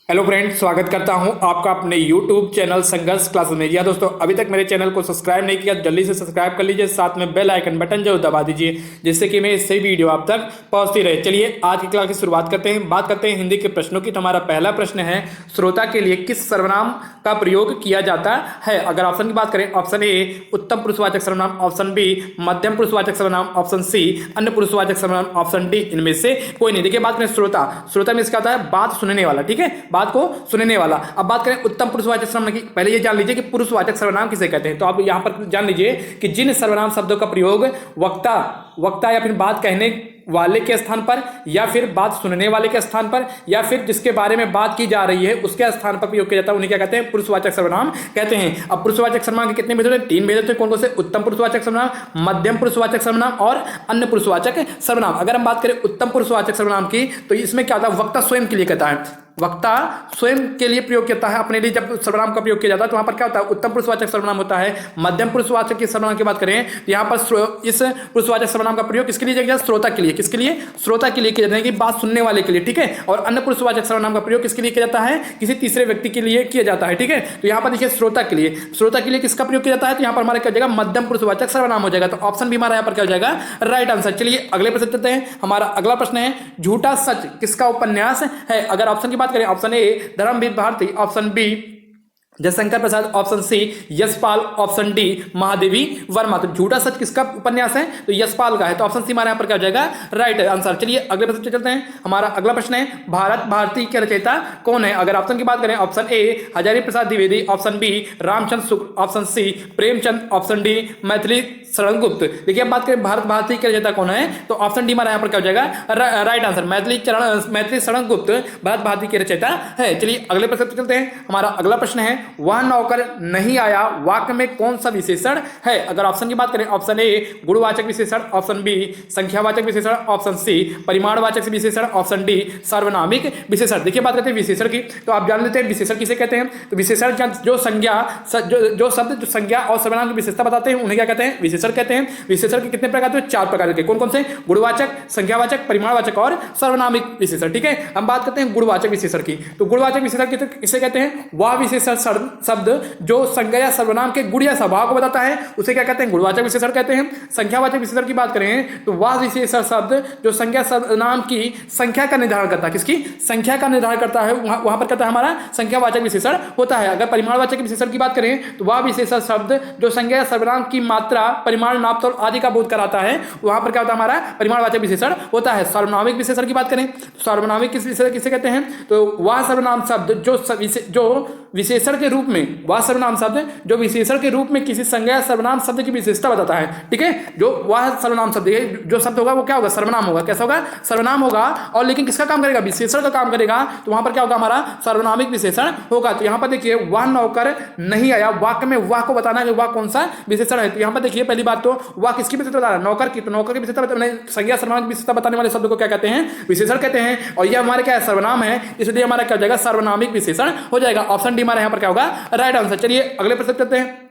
Hello friends, स्वागत करता हूं आपका अपने YouTube चैनल संघर्ष क्लासेस में। या दोस्तों, अभी तक मेरे चैनल को सब्सक्राइब नहीं किया, जल्दी से सब्सक्राइब कर लीजिए, साथ में बेल आइकन बटन जरूर दबा दीजिए, जिससे कि मेरी सही वीडियो आप तक पहुंचती रहे। चलिए आज की क्लास की शुरुआत करते हैं। बात करते हैं हिंदी के प्रश्नों की। तो हमारा पहला प्रश्न है, श्रोता के लिए किस सर्वनाम का प्रयोग किया जाता है? अगर ऑप्शन की बात करें, ऑप्शन ए उत्तम पुरुषवाचक सर्वनाम, ऑप्शन बी मध्यम पुरुषवाचक सर्वनाम, ऑप्शन सी अन्य पुरुषवाचक सर्वनाम, ऑप्शन डी इनमें से कोई नहीं। देखिए, बात करें श्रोता, श्रोता में इसका आता है बात सुनने वाला, ठीक है, बात को सुनने वाला। अब बात करें उत्तम पुरुषवाचक सर्वनाम की, पहले ये जान लीजिए कि पुरुषवाचक सर्वनाम किसे कहते हैं। तो आप यहां पर जान लीजिए कि जिन सर्वनाम शब्दों का प्रयोग वक्ता या फिर बात कहने वाले के स्थान पर, या फिर बात सुनने वाले के स्थान पर, या फिर जिसके बारे में बात की जा रही है उसके स्थान पर प्रयोग किया जाता है, उन्हें क्या कहते हैं? पुरुषवाचक सर्वनाम कहते हैं। अब पुरुषवाचक सर्वनाम के कितने भेद होते हैं? 3 भेद होते हैं। कौन कौन से? उत्तम पुरुषवाचक सर्वनाम, मध्यम पुरुषवाचक सर्वनाम और अन्य पुरुषवाचक सर्वनाम। अगर हम बात करें उत्तम पुरुषवाचक सर्वनाम की, तो इसमें क्या होता है? वक्ता स्वयं के लिए कहता है, वक्ता स्वयं के लिए प्रयोग करता है अपने लिए। जब सर्वनाम का प्रयोग किया जाता है तो वहां पर क्या होता है? उत्तम पुरुषवाचक सर्वनाम होता है। मध्यम पुरुषवाचक की सर्वनाम की बात करें तो यहां पर इस पुरुषवाचक सर्वनाम का प्रयोग किसके लिए किया जाता है? श्रोता के लिए। किसके लिए? श्रोता के लिए किया जाता है, कि बात सुनने वाले के लिए, ठीक है। और अन्य पुरुषवाचक सर्वनाम का प्रयोग किसके लिए किया जाता है? किसी तीसरे व्यक्ति के लिए किया जाता है, ठीक है। तो यहां पर देखिए, श्रोता के लिए, श्रोता के लिए किसका प्रयोग किया जाता है? तो यहां पर हमारा क्या हो जाएगा? मध्यम पुरुषवाचक सर्वनाम हो जाएगा। तो ऑप्शन भी हमारा यहां पर क्या हो जाएगा? Right answer. चलिए अगले प्रश्न चलते हैं। हमारा अगला प्रश्न है, झूठा सच किसका उपन्यास है? अगर ऑप्शन की बात करें, option A Dharmveer Bharati, option B Jaishankar Prasad, option C Yashpal, option D Mahadevi Verma. तो झूठा सच किसका उपन्यास है? तो यशपाल का है। तो ऑप्शन सी हमारे यहाँ पर क्या हो जाएगा? Right answer. चलिए अगले प्रश्न चलते हैं। हमारा अगला प्रश्न है, भारत भारती के रचयिता कौन है? अगर ऑप्शन की बात करें, option A Hazari Prasad Dwivedi, option B Ramchandra Shukla, option C Premchand, option D Maithili Sharan Gupt. देखिए, अब बात करें भारत भारती के रचयिता कौन है, तो ऑप्शन डी हमारा यहाँ पर क्या हो जाएगा? Right answer. मैथिली शरण गुप्त भारत भारती के रचयिता है। चलिए अगले प्रश्न चलते हैं। हमारा अगला प्रश्न है, वह नौकर नहीं आया वाक्य में कौन सा विशेषण है? अगर ऑप्शन की बात करें, ऑप्शन ए गुणवाचक विशेषण, ऑप्शन बी संख्यावाचक विशेषण, ऑप्शन सी परिमाणवाचक विशेषण, ऑप्शन डी सार्वनामिक विशेषण। देखिए, बात करते हैं विशेषण की, तो आप जान लेते हैं विशेषण किसे कहते हैं। तो विशेषण जो शब्द जो संज्ञा और सर्वनाम की विशेषता बताते हैं उन्हें क्या कहते हैं? विशेषण कहते हैं। विशेषण के कितने प्रकार होते हैं? 4 प्रकार के। कौन कौन से? गुणवाचक, संख्यावाचक, परिमाणवाचक और सार्वनामिक विशेषण, ठीक है। हम बात करते हैं गुणवाचक विशेषण की। तो गुणवाचक विशेषण किसे कहते हैं? वह विशेषण शब्द जो संज्ञा या सर्वनाम के गुण या स्वभाव को बताता है उसे क्या कहते हैं? गुणवाचक विशेषण कहते हैं। संख्यावाचक विशेषण की बात करें तो वह विशेषण शब्द जो संज्ञा सर्वनाम की संख्या का निर्धारण करता है, किसकी संख्या का निर्धारण करता है, वहां पर कहता है हमारा संख्यावाचक विशेषण होता है। अगर परिमाणवाचक विशेषण की बात करें तो वह विशेषण शब्द जो संज्ञा या सर्वनाम की मात्रा, परिमाण, नाप, तौल आदि का बोध कराता है, वहां पर क्या होता है? हमारा परिमाणवाचक विशेषण होता है। सार्वनामिक विशेषण की बात करें तो सार्वनामिक विशेषण किसे कहते हैं? तो वह सर्वनाम शब्द जो विशेषण के रूप में, वह सर्वनाम शब्द जो विशेषण के रूप में किसी संज्ञा सर्वनाम शब्द की विशेषता बताता है, ठीक है। जो वह सर्वनाम शब्द जो शब्द होगा वो क्या होगा? सर्वनाम होगा। कैसा होगा? सर्वनाम होगा। और लेकिन किसका काम करेगा? विशेषण का काम करेगा। तो वहां पर क्या होगा? हमारा सर्वनामिक विशेषण होगा। तो यहां पर देखिए, वह नौकर नहीं आया वाक्य में वह को बताना है कि वह कौन सा विशेषण है। तो यहां पर देखिए, पहली बात तो वह किसकी विशेषता बता रहा है? नौकर की। तो नौकर की विशेषता संज्ञा सर्वनाम की विशेषता बताने वाले शब्द को क्या कहते हैं? विशेषण कहते हैं। और यह हमारे क्या है? सर्वनाम है, इसलिए हमारा क्या हो जाएगा? सर्वनामिक विशेषण हो जाएगा। ऑप्शन डी हमारे यहां पर क्या होगा? Right answer. चलिए अगले प्रश्न चलते हैं।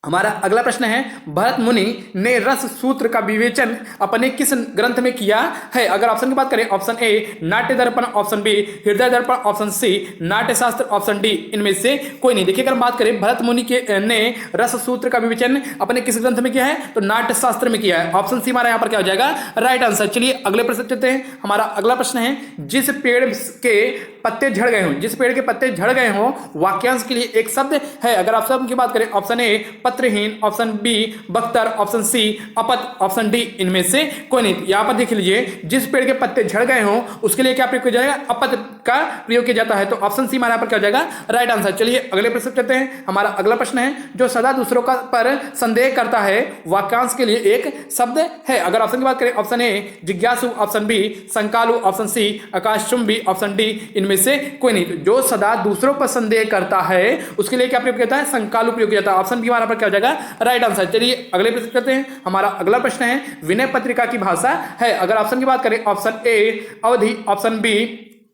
हमारा अगला प्रश्न है, भरत मुनि ने रस सूत्र का विवेचन अपने किस ग्रंथ में किया है? अगर ऑप्शन की बात करें, ऑप्शन ए नाट्य दर्पण, ऑप्शन बी हृदय दर्पण, ऑप्शन सी नाट्य शास्त्र, ऑप्शन डी इनमें से कोई नहीं। देखिए, अगर हम बात करें भरत मुनि ने रस सूत्र का विवेचन अपने किस ग्रंथ में किया है? तो नाट्य शास्त्र में किया है। ऑप्शन सी हमारा यहाँ पर क्या हो जाएगा? Right answer. चलिए अगले प्रश्न चलते हैं। हमारा अगला प्रश्न है, जिस पेड़ के पत्ते झड़ गए हों, जिस पेड़ के पत्ते झड़ गए हों वाक्यांश के लिए एक शब्द है। अगर आप शब्द की बात करें, ऑप्शन ए पत्रहीन, ऑप्शन बी बख्तर, ऑप्शन सी अपत, ऑप्शन डी इनमें से कोई नहीं। यहां पर देख लीजिए, जिस पेड़ के पत्ते झड़ गए हों उसके लिए क्या प्रयोग किया जाएगा? अपत का प्रयोग किया जाता है। तो ऑप्शन सी हमारे यहाँ पर क्या हो जाएगा? Right answer. चलिए अगले प्रश्न चलते हैं। हमारा अगला प्रश्न है, जो सदा दूसरों का पर संदेह करता है वाक्यांश के लिए एक शब्द है। अगर ऑप्शन की बात करें, ऑप्शन ए जिज्ञासु, ऑप्शन बी संकालु, ऑप्शन सी आकाशचुंबी, ऑप्शन डी इनमें से कोई नहीं। जो सदा दूसरों पर संदेह करता है उसके लिए क्या प्रयोग किया जाता है? संकालु प्रयोग किया जाता है। ऑप्शन बी हमारा पर क्या हो जाएगा? Right answer. चलिए अगले प्रश्न करते हैं। हमारा अगला प्रश्न है, विनय पत्रिका की भाषा है। अगर ऑप्शन की बात करें, option A Awadhi, option B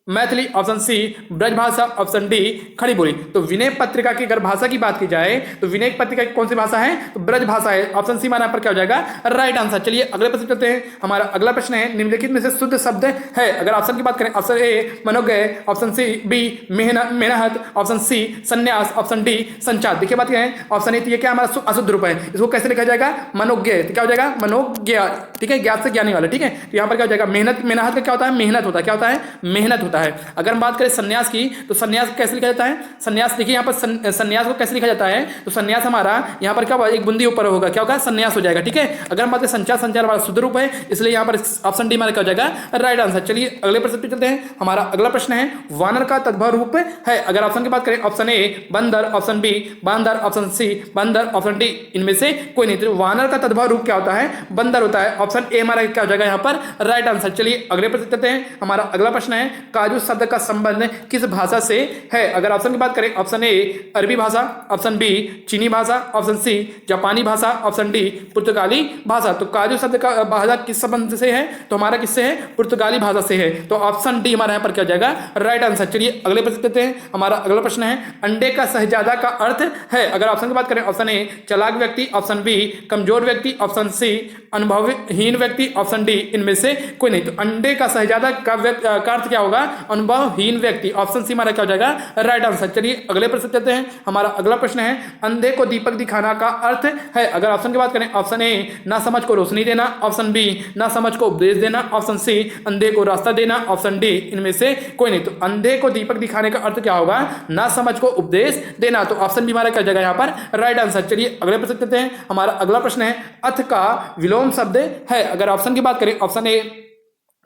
Maithili, option C Brajbhasha, option D Khadi Boli. तो विनय पत्रिका की अगर भाषा की बात की जाए तो विनय पत्रिका की कौन सी भाषा है, तो ब्रज भाषा है। ऑप्शन सी हमारा पर क्या हो जाएगा, राइट आंसर। चलिए अगले प्रश्न चलते हैं। हमारा अगला प्रश्न है निम्नलिखित में से शुद्ध शब्द है। अगर ऑप्शन की बात करें, ऑप्शन ए मनोज्ञ, ऑप्शन सी बी मेहनत, ऑप्शन सी संन्यास, ऑप्शन डी संचार। देखिए बात करें ऑप्शन ए, तो ये क्या हमारा अशुद्ध रूप है, इसको कैसे लिखा जाएगा, मनोज्ञ। तो क्या हो जाएगा, मनोज्ञ, ठीक है, ज्ञात से ज्ञानी वाला, ठीक है। तो यहाँ पर क्या हो जाएगा, मेहनत का क्या होता है, मेहनत होता है, क्या होता है, मेहनत होता है। अगर हम बात करें संन्यास की, तो संन्यास कैसे लिखा जाता है, संन्यास देखिए यहाँ पर संन्यास को कैसे लिखा जाता है, तो संन्यास हमारा यहाँ पर क्या होगा, एक बूंदी ऊपर होगा, क्या होगा, संन्यास हो जाएगा, ठीक है। अगर हम बात करें संचार हमारा शुद्ध रूप है, इसलिए यहाँ पर ऑप्शन डी हमारा क्या हो जाएगा, राइट आंसर। चलिए अगले प्रश्न पे चलते हैं। हमारा अगला प्रश्न है वानर का तद्भव रूप है। अगर ऑप्शन की बात करें, ऑप्शन ए बंदर, ऑप्शन बी बांदर, ऑप्शन सी बंदर, ऑप्शन डी इनमें से कोई नहीं। तो वानर का तद्भव रूप क्या होता है, बंदर होता है। ऑप्शन ए हमारा क्या हो जाएगा यहाँ पर, राइट आंसर। चलिए अगले प्रश्न चलते हैं। हमारा अगला प्रश्न है काजू शब्द का संबंध किस भाषा से है। अगर ऑप्शन की बात करें, ऑप्शन ए अरबी भाषा, ऑप्शन बी चीनी भाषा, ऑप्शन सी जापानी भाषा, ऑप्शन डी पुर्तगाली भाषा। तो काजू शब्द का भाषा किस संबंध से है, तो हमारा किससे है, पुर्तगाली भाषा से है। तो ऑप्शन डी हमारा यहाँ पर क्या हो जाएगा, राइट आंसर। चलिए अगले प्रश्न चलते हैं। हमारा अगला प्रश्न है अंडे का शहजादा का अर्थ है। अगर ऑप्शन की बात करें, ऑप्शन ए चालाक व्यक्ति, ऑप्शन बी कमजोर व्यक्ति, ऑप्शन सी अनुभवहीन व्यक्ति, ऑप्शन डी इनमें से कोई नहीं। तो अंडे का शहजादा का अर्थ क्या होगा, अनुभवहीन व्यक्ति। ऑप्शन सी हमारा क्या हो जाएगा, राइट आंसर। चलिए अगले प्रश्न चलते हैं। हमारा अगला प्रश्न है अंधे को दीपक दिखाना का अर्थ है। अगर ऑप्शन की बात करें, ऑप्शन ए ना समझ को रोशनी देना, ऑप्शन बी ना समझ को उपदेश देना, ऑप्शन सी अंधे को रास्ता देना, ऑप्शन डी इनमें से कोई नहीं। तो अंधे को दीपक दिखाने का अर्थ क्या होगा, ना समझ को उपदेश देना। तो ऑप्शन बी हमारा क्या जगह यहाँ पर, राइट आंसर। चलिए अगले प्रश्न चलते हैं। हमारा अगला प्रश्न है अथ का विलोम शब्द है। अगर ऑप्शन की बात करें, ऑप्शन ए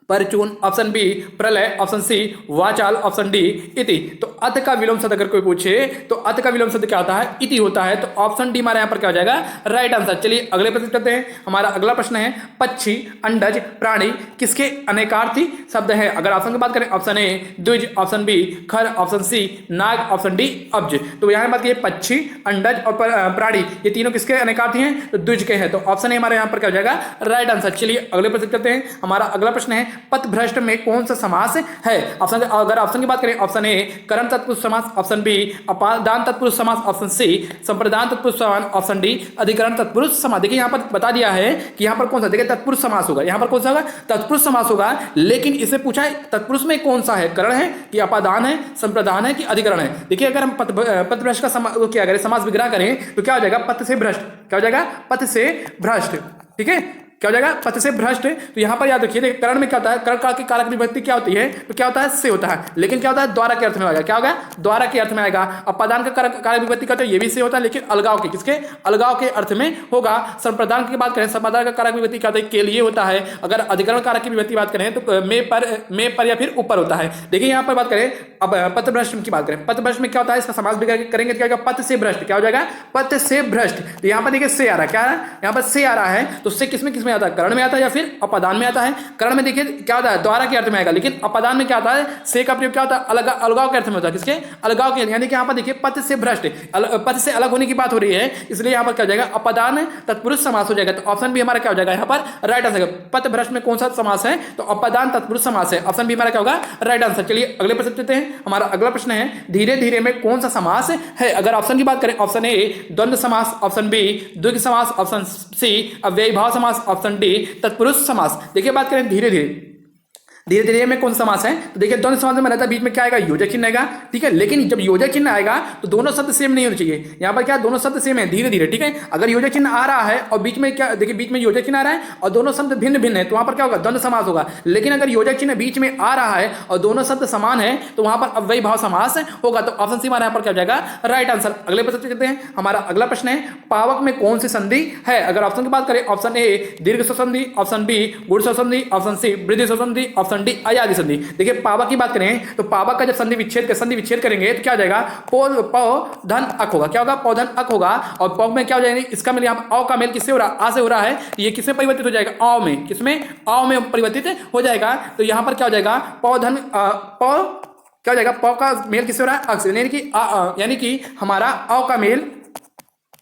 परचून, ऑप्शन बी प्रलय, ऑप्शन सी वाचाल, ऑप्शन डी इति। तो अत का विलोम शब्द अगर कोई पूछे तो अत का विलोम शब्द क्या होता है, इति होता है। तो ऑप्शन डी हमारे यहाँ पर क्या हो जाएगा, राइट आंसर। चलिए अगले प्रश्न करते हैं। हमारा अगला प्रश्न है पक्षी, अंडज, प्राणी किसके अनेकार्थी शब्द है। अगर ऑप्शन की बात करें, ऑप्शन ए द्विज, ऑप्शन बी खर, ऑप्शन सी नाग, ऑप्शन डी अब्ज। तो यहाँ बात की पक्षी, अंडज और प्राणी ये तीनों किसके अनेकार्थी हैं, तो द्विज के हैं। तो ऑप्शन ए हमारे यहाँ पर क्या हो जाएगा, राइट आंसर। चलिए अगले प्रश्न करते हैं। हमारा अगला प्रश्न है पथभ्रष्ट में कौन सा समास है। ऑप्शन अगर ऑप्शन की बात करें, ऑप्शन ए कर्म तत्पुरुष समास, ऑप्शन बी अपादान तत्पुरुष समास, ऑप्शन सी संप्रदान तत्पुरुष समास, ऑप्शन डी अधिकरण तत्पुरुष समास। देखिए यहाँ पर बता दिया है कि यहाँ पर कौन सा, देखिए तत्पुरुष समास होगा, यहाँ पर कौन सा होगा, तत्पुरुष समास होगा। लेकिन इसे पूछा है तत्पुरुष में कौन सा है, करण है कि अपादान है, संप्रदान है कि अधिकरण है। देखिए अगर हम पथभ्रष्ट का क्या करें, समास विग्रह करें तो क्या हो जाएगा, पथ से भ्रष्ट, क्या हो जाएगा, पथ से भ्रष्ट, ठीक है, क्या हो जाएगा, पथ से भ्रष्ट। तो यहाँ पर याद रखिए, देखिए करण में क्या होता है, करण का की कारक विभक्ति क्या होती है, तो क्या होता है, से होता है। लेकिन क्या होता है, द्वारा के अर्थ में आएगा, क्या होगा, द्वारा के अर्थ में आएगा। अपादान का कारक विभक्ति का तो ये भी से होता है, लेकिन अलगाव के, किसके, अलगाव के अर्थ में होगा। संप्रदान की बात करें, संप्रदान का कारक विभक्ति क्या होता है, के लिए होता है। अगर अधिकरण कारक की विभक्ति बात करें तो में पर या फिर ऊपर होता है। देखिए यहाँ पर बात करें, अब पथभ्रष्ट की बात करें, पथभ्रष्ट में क्या होता है, इसका समास करेंगे तो क्या होगा, पथ से भ्रष्ट, क्या हो जाएगा, पथ से भ्रष्ट। तो यहाँ पर देखिए से आ रहा है, क्या है, यहाँ पर से आ रहा है, तो से किसमें आता है, करण में आता है या फिर अपादान में आता है। करण में देखिए क्या होता है, द्वारा के अर्थ में आएगा, लेकिन अपादान में क्या आता है, से का प्रयोग क्या होता है, अलगाव के अर्थ में होता है, किसके, अलगाव के। यानी कि यहाँ पर देखिए पथ से भ्रष्ट, पथ से अलग होने की बात हो रही है, इसलिए यहाँ पर क्या हो जाएगा, अपादान तत्पुरुष समास हो जाएगा। तो ऑप्शन बी हमारा क्या हो जाएगा यहाँ पर, राइट आंसर। पथ भ्रष्ट में कौन सा समास है, तो अपादान तत्पुरुष समास है। ऑप्शन बी हमारा क्या होगा, राइट आंसर। चलिए अगले प्रश्न चलते हैं। हमारा अगला प्रश्न है धीरे धीरे में कौन सा समास है। अगर ऑप्शन की बात करें, ऑप्शन ए द्वंद्व समास, ऑप्शन बी द्विग समास, ऑप्शन सी अव्ययीभाव समास, ऑप्शन डी तत्पुरुष समास। देखिए बात करें धीरे धीरे में कौन सा समास है, तो देखिए द्वंद्व समास में रहता है, बीच में क्या आएगा, योजक चिन्ह आएगा, ठीक है। लेकिन जब योजक चिन्ह आएगा तो दोनों शब्द सेम नहीं होने चाहिए। यहाँ पर क्या, दोनों शब्द सेम है, धीरे धीरे, ठीक है। अगर योजक चिन्ह आ रहा है और बीच में क्या, देखिए बीच में योजक चिन्ह आ रहा है और दोनों शब्द भिन्न भिन्न है, तो वहां पर क्या होगा, द्वंद्व समास होगा। लेकिन अगर योजक चिन्ह बीच में आ रहा है और दोनों शब्द समान है तो वहां पर अव्ययीभाव समास होगा। तो ऑप्शन सी हमारा यहाँ पर क्या हो जाएगा, राइट आंसर। अगले प्रश्न चलते हैं। हमारा अगला प्रश्न है पावक में कौन सी संधि है। अगर ऑप्शन की बात करें, ऑप्शन ए दीर्घ संधि, ऑप्शन बी गुण संधि, ऑप्शन सी वृद्धि संधि, ऑप्शन डी अयादि संधि। देखिए पावक की बात करें तो पावक का जब संधि विच्छेद करेंगे तो क्या हो जाएगा, पौ धन अक होगा, क्या होगा, पौ धन अक होगा। और पौ में क्या हो जाएगा, इसका मेल यहाँ अ का मेल किससे हो रहा है, आ से हो रहा है, ये किसमें परिवर्तित हो जाएगा, अ में, किसमें, अ में परिवर्तित हो जाएगा। तो यहाँ पर क्या हो जाएगा, पौ धन पौ क्या हो जाएगा, पौ का मेल किससे हो रहा है, अक से, यानी कि हमारा अ का मेल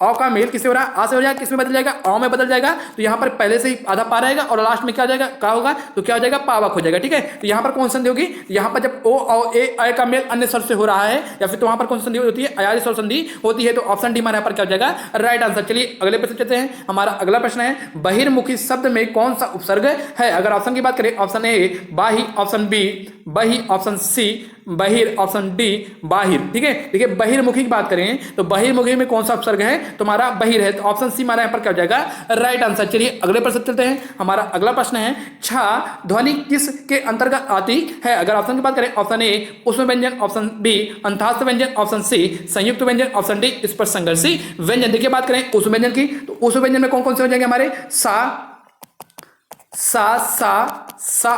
औ का मेल किससे हो रहा है, आ से हो जाएगा, किसमें बदल जाएगा, औ में बदल जाएगा। तो यहाँ पर पहले से ही आधा पा रहेगा और लास्ट में क्या हो जाएगा, का होगा, तो क्या हो जाएगा, पावक हो जाएगा। ठीक है, तो यहाँ पर कौन संधि होगी, यहाँ पर जब ओ और ए अय का मेल अन्य स्वर से हो रहा है या फिर तो वहां पर कौन सी संधि होती है, अयारी स्वर संधि होती है। तो ऑप्शन डी हमारे यहाँ पर क्या हो जाएगा, राइट आंसर। चलिए अगले प्रश्न चलते हैं। हमारा अगला प्रश्न है बहिर्मुखी शब्द में कौन सा उपसर्ग है। अगर ऑप्शन की बात करें, ऑप्शन ए बाही, ऑप्शन बी बही, ऑप्शन सी बहिर, ऑप्शन डी बाहिर। ठीक है, देखिए बहिर्मुखी की बात करें तो बहिर्मुखी में कौन सा उपसर्ग है, तो हमारा बहिर है। तो ऑप्शन सी हमारा यहाँ पर क्या हो जाएगा, राइट आंसर। चलिए अगले प्रश्न चलते हैं। हमारा अगला प्रश्न है छा ध्वनि किस के अंतर्गत आती है। अगर ऑप्शन की बात करें, ऑप्शन ए ऊष्म व्यंजन, ऑप्शन बी अंतःस्थ व्यंजन, ऑप्शन सी संयुक्त व्यंजन, ऑप्शन डी स्पर्श संघर्षी व्यंजन। देखिए बात करें ऊष्म व्यंजन की, तो ऊष्म व्यंजन में कौन कौन से हो जाएंगे हमारे, सा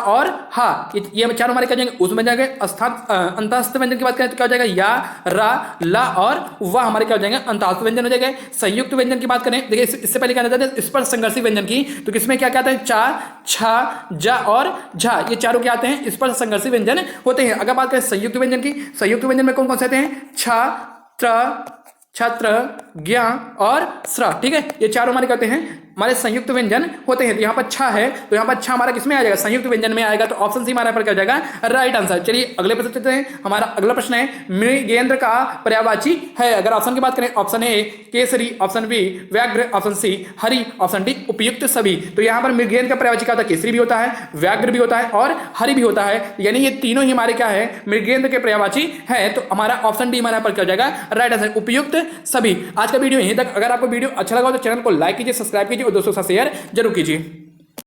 और हा, ये चारों हमारे क्या जाएंगे, उसमें जाएंगे। अंतःस्थ व्यंजन की बात करें तो क्या हो जाएगा, या, रा, ला और वाह हमारे क्या हो जाएंगे, अंतःस्थ व्यंजन हो जाएगा। संयुक्त व्यंजन की बात करें, देखिए इससे पहले क्या कहते हैं स्पर्श संघर्षी व्यंजन की, तो किसमें क्या कहते हैं, चा, छा, जा और झा, ये चारों क्या आते हैं, स्पर्श संघर्षी व्यंजन होते हैं। अगर बात करें संयुक्त व्यंजन की, संयुक्त व्यंजन में कौन कौन से आते हैं, छा, त्र, छत्र, ज्ञ और स्र। ठीक है, ये चारों हमारे कहते हैं हमारे संयुक्त व्यंजन होते हैं। तो यहाँ पर छा है, तो यहाँ पर छा हमारा किसमें आ जाएगा, संयुक्त व्यंजन में आएगा। तो ऑप्शन सी हमारे पर क्या हो जाएगा, राइट आंसर। चलिए अगले प्रश्न चलते हैं। हमारा अगला प्रश्न है मृगेंद्र का पर्यायवाची है। अगर ऑप्शन की बात करें, ऑप्शन ए केसरी, ऑप्शन बी व्याघ्र, ऑप्शन सी हरि, ऑप्शन डी उपयुक्त सभी। तो यहाँ पर मृगेंद्र का पर्यायवाची क्या होता है, केसरी भी होता है, व्याघ्र भी होता है और हरि भी होता है, यानी ये तीनों ही हमारे क्या है, मृगेंद्र के पर्यायवाची है। तो हमारा ऑप्शन डी हमारे पर क्या हो जाएगा, राइट आंसर, उपयुक्त सभी। आज का वीडियो यहीं तक। अगर आपको वीडियो अच्छा लगा हो तो चैनल को लाइक कीजिए, सब्सक्राइब कीजिए और दोस्तों के साथ शेयर जरूर कीजिए।